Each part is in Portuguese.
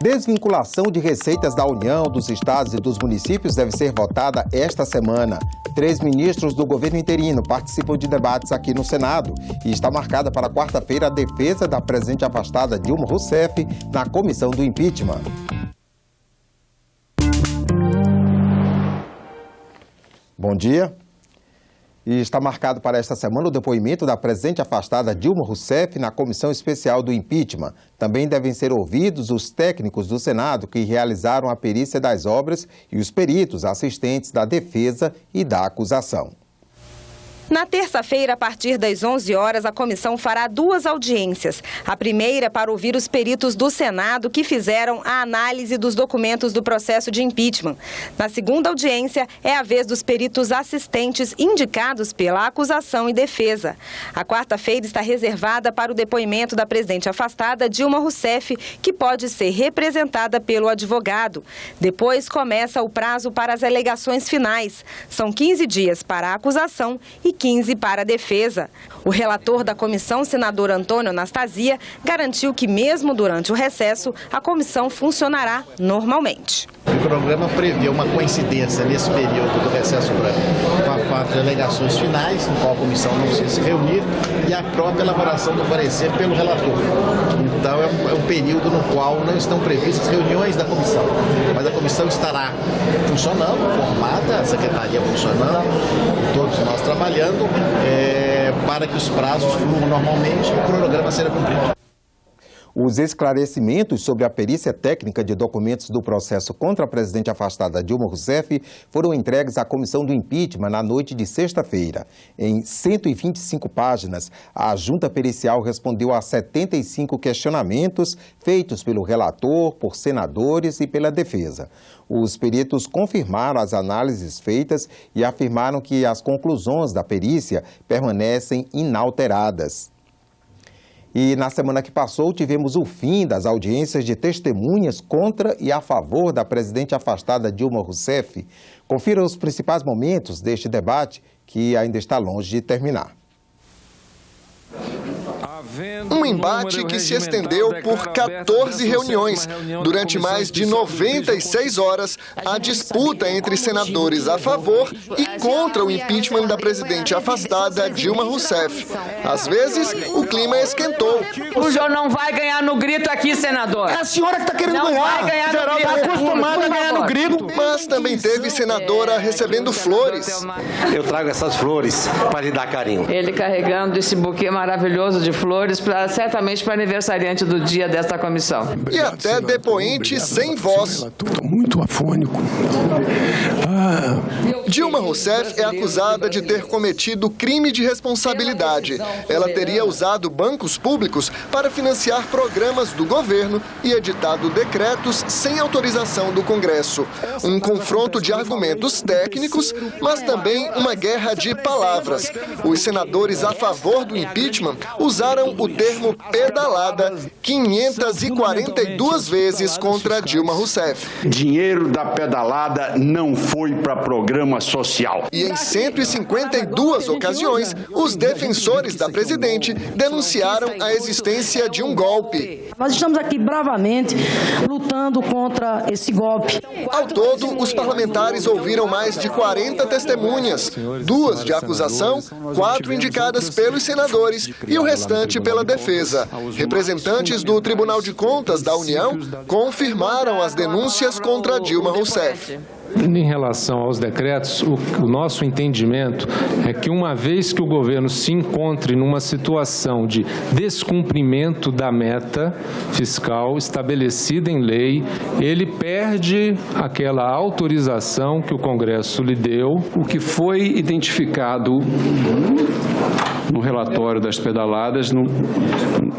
Desvinculação de receitas da União, dos estados e dos municípios deve ser votada esta semana. 3 ministros do governo interino participam de debates aqui no Senado e está marcada para quarta-feira a defesa da presidente afastada Dilma Rousseff na comissão do impeachment. Bom dia. E está marcado para esta semana o depoimento da presidente afastada Dilma Rousseff na Comissão Especial do Impeachment. Também devem ser ouvidos os técnicos do Senado que realizaram a perícia das obras e os peritos assistentes da defesa e da acusação. Na terça-feira, a partir das 11 horas, a comissão fará 2 audiências. A primeira para ouvir os peritos do Senado que fizeram a análise dos documentos do processo de impeachment. Na segunda audiência, é a vez dos peritos assistentes indicados pela acusação e defesa. A quarta-feira está reservada para o depoimento da presidente afastada Dilma Rousseff, que pode ser representada pelo advogado. Depois começa o prazo para as alegações finais. São 15 dias para a acusação e 15 para a defesa. O relator da comissão, senador Antônio Anastasia, garantiu que mesmo durante o recesso, a comissão funcionará normalmente. O cronograma prevê uma coincidência nesse período do recesso com a fase de alegações finais, no qual a comissão não precisa se reunir, e a própria elaboração do parecer pelo relator. Então é um período no qual não estão previstas reuniões da comissão, mas a comissão estará funcionando, formada, a secretaria funcionando, todos nós trabalhando para que os prazos fluam normalmente e o cronograma seja cumprido. Os esclarecimentos sobre a perícia técnica de documentos do processo contra a presidente afastada Dilma Rousseff foram entregues à comissão do impeachment na noite de sexta-feira. Em 125 páginas, a junta pericial respondeu a 75 questionamentos feitos pelo relator, por senadores e pela defesa. Os peritos confirmaram as análises feitas e afirmaram que as conclusões da perícia permanecem inalteradas. E na semana que passou, tivemos o fim das audiências de testemunhas contra e a favor da presidente afastada Dilma Rousseff. Confira os principais momentos deste debate, que ainda está longe de terminar. Um embate que se estendeu por 14 reuniões. Durante mais de 96 horas, a disputa entre senadores a favor e contra o impeachment da presidente afastada Dilma Rousseff. Às vezes, o clima esquentou. O senhor não vai ganhar no grito aqui, senador. É a senhora que está querendo ganhar. Não vai ganhar no grito. Está acostumada a ganhar no grito. Mas também teve senadora recebendo flores. Eu trago essas flores para lhe dar carinho. Ele carregando esse buquê maravilhoso de flores, certamente para aniversariante do dia desta comissão. E até depoente sem voz. Estou muito afônico. Dilma Rousseff é acusada de ter cometido crime de responsabilidade. Ela teria usado bancos públicos para financiar programas do governo e editado decretos sem autorização do Congresso. Um confronto de argumentos técnicos, mas também uma guerra de palavras. Os senadores a favor do impeachment usaram o termo pedalada 542 vezes contra Dilma Rousseff. Dinheiro da pedalada não foi para programa social. E em 152 ocasiões, os defensores da presidente denunciaram a existência de um golpe. Nós estamos aqui bravamente lutando contra esse golpe. Ao todo, os parlamentares ouviram mais de 40 testemunhas, 2 de acusação, 4 indicadas pelos senadores e o restante pela defesa. Representantes do Tribunal de Contas da União confirmaram as denúncias contra Dilma Rousseff. Em relação aos decretos, o nosso entendimento é que uma vez que o governo se encontre numa situação de descumprimento da meta fiscal estabelecida em lei, ele perde aquela autorização que o Congresso lhe deu. O que foi identificado no relatório das pedaladas, no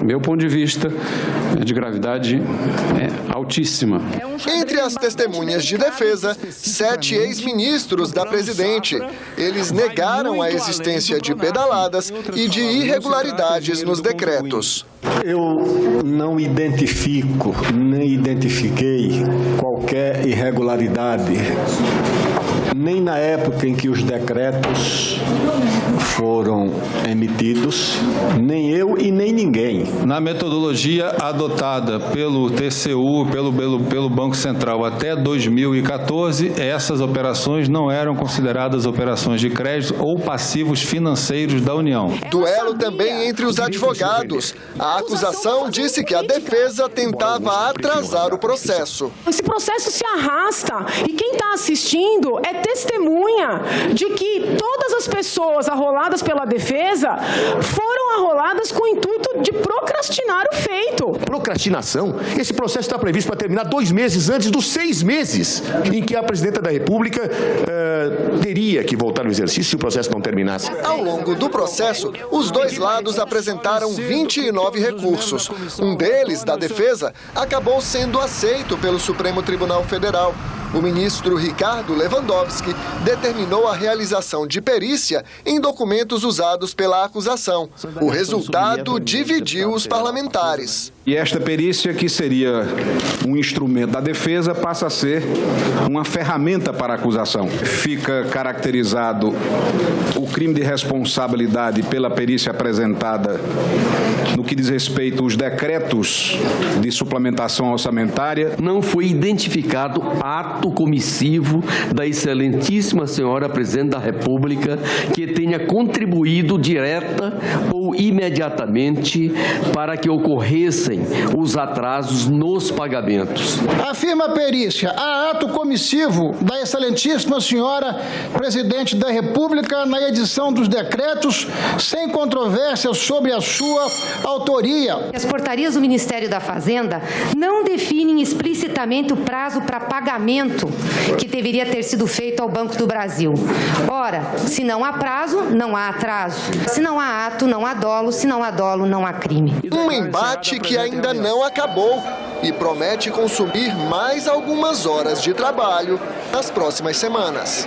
meu ponto de vista, é de gravidade altíssima. Entre as testemunhas de defesa, 7 ex-ministros da presidente. Eles negaram a existência de pedaladas e de irregularidades nos decretos. Eu não identifico, nem identifiquei qualquer irregularidade nem na época em que os decretos foram emitidos, nem eu e nem ninguém. Na metodologia adotada pelo TCU, pelo Banco Central até 2014, essas operações não eram consideradas operações de crédito ou passivos financeiros da União. Duelo também entre os advogados. A acusação disse que a defesa tentava atrasar o processo. Esse processo se arrasta e quem está assistindo é testemunha de que todas as pessoas arroladas pela defesa foram arroladas com o intuito de procrastinar o feito. Procrastinação? Esse processo está previsto para terminar 2 meses antes dos 6 meses em que a presidenta da República teria que voltar no exercício se o processo não terminasse. Ao longo do processo, os dois lados apresentaram 29 recursos. Um deles, da defesa, acabou sendo aceito pelo Supremo Tribunal Federal. O ministro Ricardo Lewandowski determinou a realização de perícia em documentos usados pela acusação. O resultado dividiu os parlamentares. E esta perícia, que seria um instrumento da defesa, passa a ser uma ferramenta para a acusação. Fica caracterizado o crime de responsabilidade pela perícia apresentada no que diz respeito aos decretos de suplementação orçamentária. Não foi identificado ato comissivo da excelentíssima senhora Presidente da República que tenha contribuído direta ou imediatamente para que ocorressem os atrasos nos pagamentos. Afirma a perícia, há ato comissivo da excelentíssima senhora Presidente da República na edição dos decretos, sem controvérsia sobre a sua autoria. As portarias do Ministério da Fazenda não definem explicitamente o prazo para pagamento que deveria ter sido feito ao Banco do Brasil. Ora, se não há prazo, não há atraso. Se não há ato, não há dolo. Se não há dolo, não há crime. Um embate que ainda não acabou e promete consumir mais algumas horas de trabalho nas próximas semanas.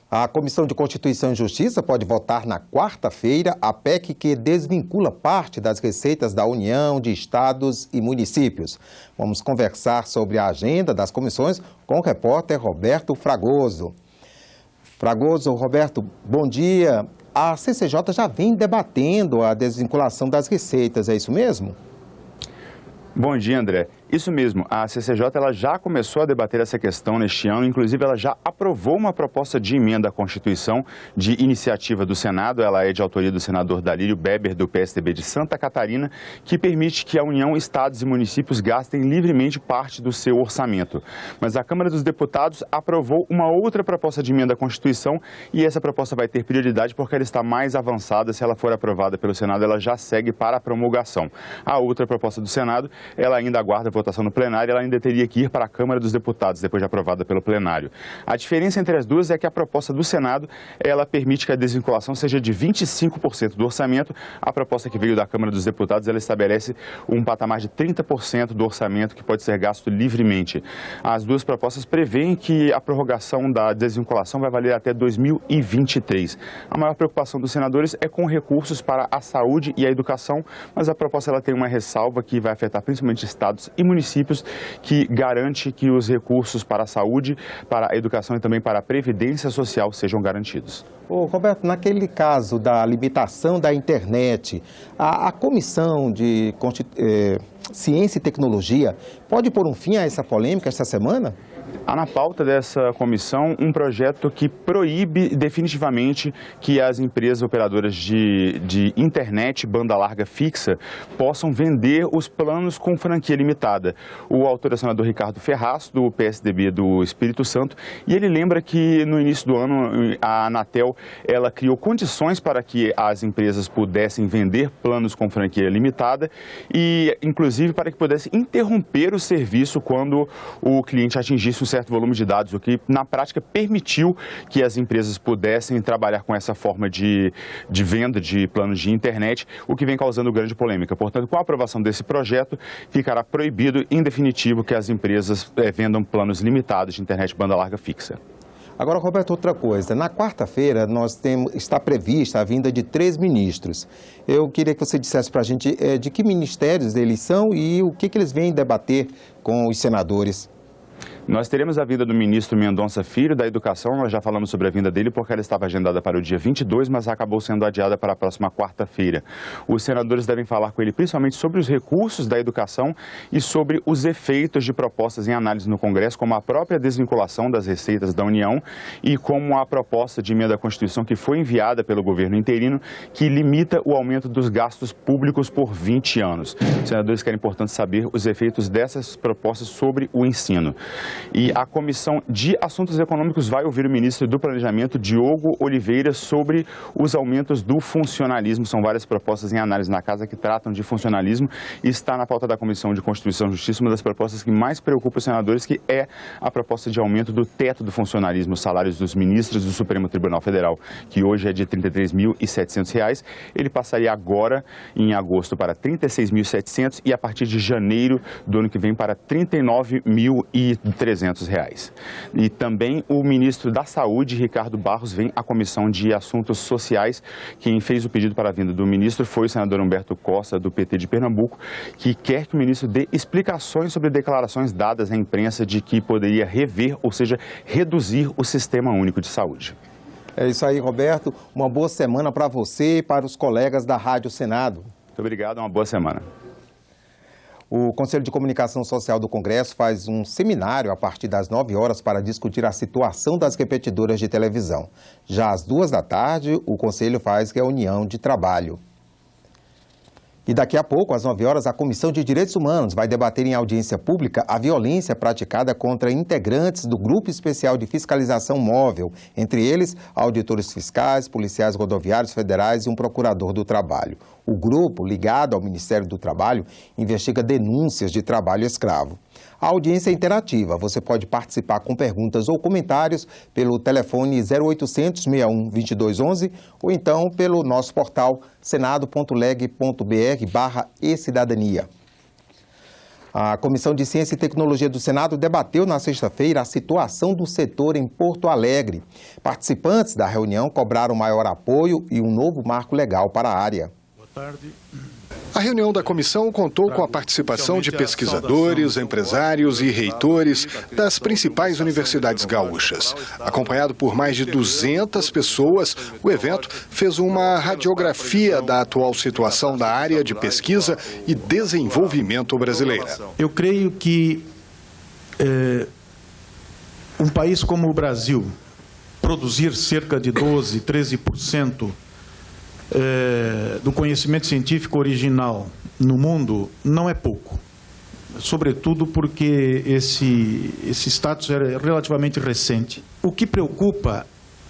A Comissão de Constituição e Justiça pode votar na quarta-feira a PEC que desvincula parte das receitas da União, de estados e municípios. Vamos conversar sobre a agenda das comissões com o repórter Roberto Fragoso. Roberto, bom dia. A CCJ já vem debatendo a desvinculação das receitas, é isso mesmo? Bom dia, André. Isso mesmo, a CCJ ela já começou a debater essa questão neste ano, inclusive ela já aprovou uma proposta de emenda à Constituição de iniciativa do Senado, ela é de autoria do senador Dalírio Beber, do PSDB de Santa Catarina, que permite que a União, estados e municípios gastem livremente parte do seu orçamento. Mas a Câmara dos Deputados aprovou uma outra proposta de emenda à Constituição e essa proposta vai ter prioridade porque ela está mais avançada. Se ela for aprovada pelo Senado, ela já segue para a promulgação. A outra proposta do Senado, ela ainda aguarda votação no plenário, ela ainda teria que ir para a Câmara dos Deputados, depois de aprovada pelo plenário. A diferença entre as duas é que a proposta do Senado, ela permite que a desvinculação seja de 25% do orçamento. A proposta que veio da Câmara dos Deputados, ela estabelece um patamar de 30% do orçamento que pode ser gasto livremente. As duas propostas prevêem que a prorrogação da desvinculação vai valer até 2023. A maior preocupação dos senadores é com recursos para a saúde e a educação, mas a proposta ela tem uma ressalva que vai afetar principalmente estados e municípios, que garante que os recursos para a saúde, para a educação e também para a previdência social sejam garantidos. Roberto, naquele caso da limitação da internet, a Comissão de Ciência e Tecnologia pode pôr um fim a essa polêmica esta semana? Há na pauta dessa comissão um projeto que proíbe definitivamente que as empresas operadoras de internet, banda larga fixa, possam vender os planos com franquia limitada. O autor é o senador Ricardo Ferraz, do PSDB do Espírito Santo, e ele lembra que no início do ano a Anatel ela criou condições para que as empresas pudessem vender planos com franquia limitada e, inclusive, para que pudessem interromper o serviço quando o cliente atingisse um certo volume de dados, o que na prática permitiu que as empresas pudessem trabalhar com essa forma de venda de planos de internet, o que vem causando grande polêmica. Portanto, com a aprovação desse projeto, ficará proibido em definitivo que as empresas vendam planos limitados de internet banda larga fixa. Agora, Roberto, outra coisa. Na quarta-feira, está prevista a vinda de 3 ministros. Eu queria que você dissesse para a gente de que ministérios eles são e o que eles vêm debater com os senadores. Nós teremos a vinda do ministro Mendonça Filho, da Educação. Nós já falamos sobre a vinda dele porque ela estava agendada para o dia 22, mas acabou sendo adiada para a próxima quarta-feira. Os senadores devem falar com ele principalmente sobre os recursos da educação e sobre os efeitos de propostas em análise no Congresso, como a própria desvinculação das receitas da União e como a proposta de emenda à Constituição que foi enviada pelo governo interino, que limita o aumento dos gastos públicos por 20 anos. Os senadores querem, portanto, saber os efeitos dessas propostas sobre o ensino. E a Comissão de Assuntos Econômicos vai ouvir o ministro do Planejamento, Diogo Oliveira, sobre os aumentos do funcionalismo. São várias propostas em análise na casa que tratam de funcionalismo e está na pauta da Comissão de Constituição e Justiça uma das propostas que mais preocupa os senadores, que é a proposta de aumento do teto do funcionalismo, os salários dos ministros do Supremo Tribunal Federal, que hoje é de R$ 33.700. Ele passaria agora, em agosto, para R$ 36.700 e a partir de janeiro do ano que vem para R$ 39.300. E também o ministro da Saúde, Ricardo Barros, vem à Comissão de Assuntos Sociais. Quem fez o pedido para a vinda do ministro foi o senador Humberto Costa, do PT de Pernambuco, que quer que o ministro dê explicações sobre declarações dadas à imprensa de que poderia rever, ou seja, reduzir o Sistema Único de Saúde. É isso aí, Roberto. Uma boa semana para você e para os colegas da Rádio Senado. Muito obrigado, uma boa semana. O Conselho de Comunicação Social do Congresso faz um seminário a partir das 9 horas para discutir a situação das repetidoras de televisão. Já às 2 da tarde, o Conselho faz reunião de trabalho. E daqui a pouco, às 9 horas, a Comissão de Direitos Humanos vai debater em audiência pública a violência praticada contra integrantes do Grupo Especial de Fiscalização Móvel, entre eles auditores fiscais, policiais rodoviários federais e um procurador do trabalho. O grupo, ligado ao Ministério do Trabalho, investiga denúncias de trabalho escravo. A audiência é interativa. Você pode participar com perguntas ou comentários pelo telefone 0800 61 2211 ou então pelo nosso portal senado.leg.br/e-cidadania. A Comissão de Ciência e Tecnologia do Senado debateu na sexta-feira a situação do setor em Porto Alegre. Participantes da reunião cobraram maior apoio e um novo marco legal para a área. Boa tarde. A reunião da comissão contou com a participação de pesquisadores, empresários e reitores das principais universidades gaúchas. Acompanhado por mais de 200 pessoas, o evento fez uma radiografia da atual situação da área de pesquisa e desenvolvimento brasileira. Eu creio que um país como o Brasil produzir cerca de 12%, 13% do conhecimento científico original no mundo não é pouco, sobretudo porque esse status é relativamente recente. O que preocupa,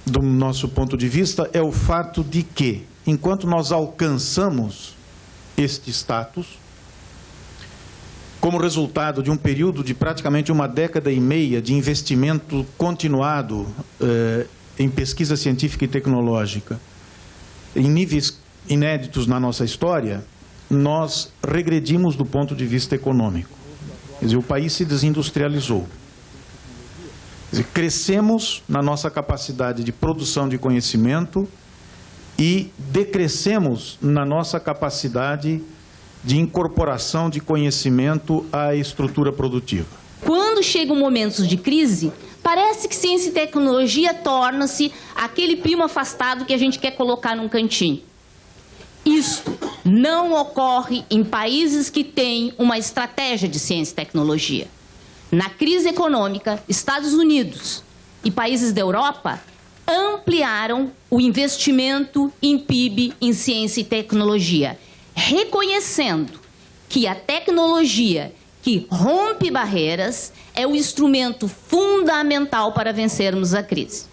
do nosso ponto de vista, é o fato de que, enquanto nós alcançamos este status, como resultado de um período de praticamente 1,5 décadas de investimento continuado em pesquisa científica e tecnológica, em níveis inéditos na nossa história, nós regredimos do ponto de vista econômico. Quer dizer, o país se desindustrializou. Quer dizer, crescemos na nossa capacidade de produção de conhecimento e decrescemos na nossa capacidade de incorporação de conhecimento à estrutura produtiva. Quando chegam momentos de crise, parece que ciência e tecnologia torna-se aquele primo afastado que a gente quer colocar num cantinho. Isto não ocorre em países que têm uma estratégia de ciência e tecnologia. Na crise econômica, Estados Unidos e países da Europa ampliaram o investimento em PIB em ciência e tecnologia, reconhecendo que a tecnologia que rompe barreiras é o instrumento fundamental para vencermos a crise.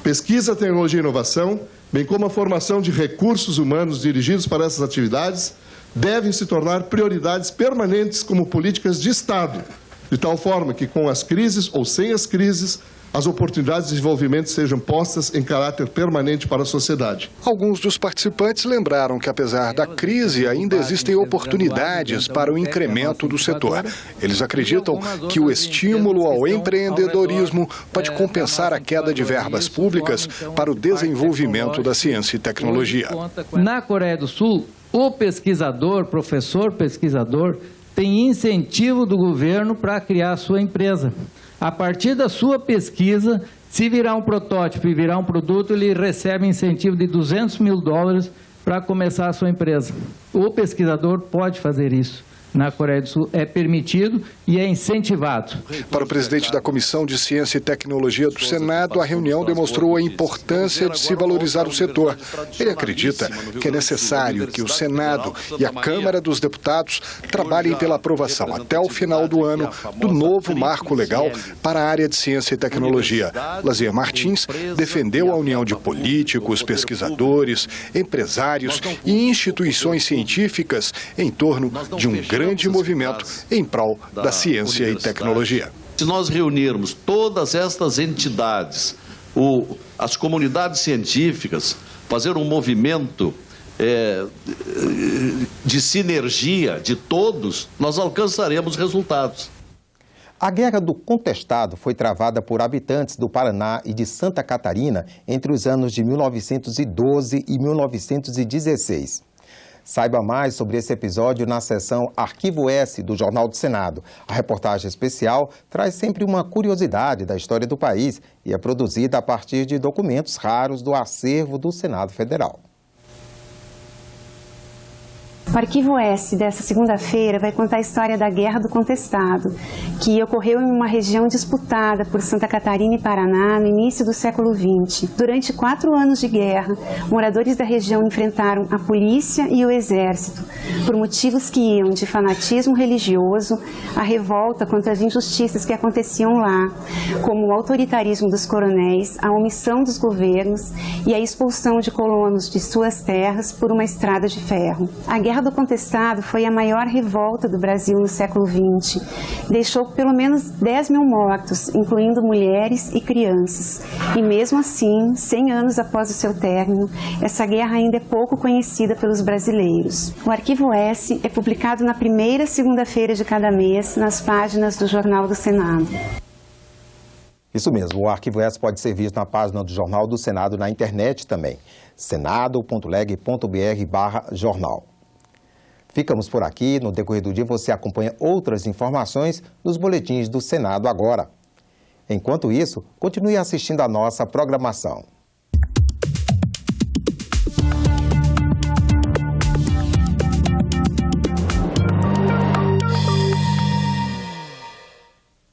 Pesquisa, tecnologia e inovação, bem como a formação de recursos humanos dirigidos para essas atividades, devem se tornar prioridades permanentes como políticas de Estado, de tal forma que, com as crises ou sem as crises, as oportunidades de desenvolvimento sejam postas em caráter permanente para a sociedade. Alguns dos participantes lembraram que, apesar da crise, ainda existem oportunidades para o incremento do setor. Eles acreditam que o estímulo ao empreendedorismo pode compensar a queda de verbas públicas para o desenvolvimento da ciência e tecnologia. Na Coreia do Sul, o pesquisador, professor pesquisador, tem incentivo do governo para criar a sua empresa. A partir da sua pesquisa, se virar um protótipo e virar um produto, ele recebe incentivo de $200 mil para começar a sua empresa. O pesquisador pode fazer isso. Na Coreia do Sul é permitido e é incentivado. Para o presidente da Comissão de Ciência e Tecnologia do Senado, a reunião demonstrou a importância de se valorizar o setor. Ele acredita que é necessário que o Senado e a Câmara dos Deputados trabalhem pela aprovação até o final do ano do novo marco legal para a área de ciência e tecnologia. Lazier Martins defendeu a união de políticos, pesquisadores, empresários e instituições científicas em torno de um grande movimento em prol da ciência e tecnologia. Se nós reunirmos todas estas entidades, as comunidades científicas, fazer um movimento de sinergia de todos, nós alcançaremos resultados. A Guerra do Contestado foi travada por habitantes do Paraná e de Santa Catarina entre os anos de 1912 e 1916. Saiba mais sobre esse episódio na seção Arquivo S do Jornal do Senado. A reportagem especial traz sempre uma curiosidade da história do país e é produzida a partir de documentos raros do acervo do Senado Federal. O Arquivo S dessa segunda-feira vai contar a história da Guerra do Contestado, que ocorreu em uma região disputada por Santa Catarina e Paraná no início do século XX. Durante 4 anos de guerra, moradores da região enfrentaram a polícia e o exército, por motivos que iam de fanatismo religioso, a revolta contra as injustiças que aconteciam lá, como o autoritarismo dos coronéis, a omissão dos governos e a expulsão de colonos de suas terras por uma estrada de ferro. A Guerra do Contestado foi a maior revolta do Brasil no século XX. Deixou pelo menos 10 mil mortos, incluindo mulheres e crianças. E mesmo assim, 100 anos após o seu término, essa guerra ainda é pouco conhecida pelos brasileiros. O Arquivo S é publicado na primeira segunda-feira de cada mês nas páginas do Jornal do Senado. Isso mesmo, o Arquivo S pode ser visto na página do Jornal do Senado na internet também, senado.leg.br/jornal. Ficamos por aqui. No decorrer do dia você acompanha outras informações nos boletins do Senado agora. Enquanto isso, continue assistindo a nossa programação.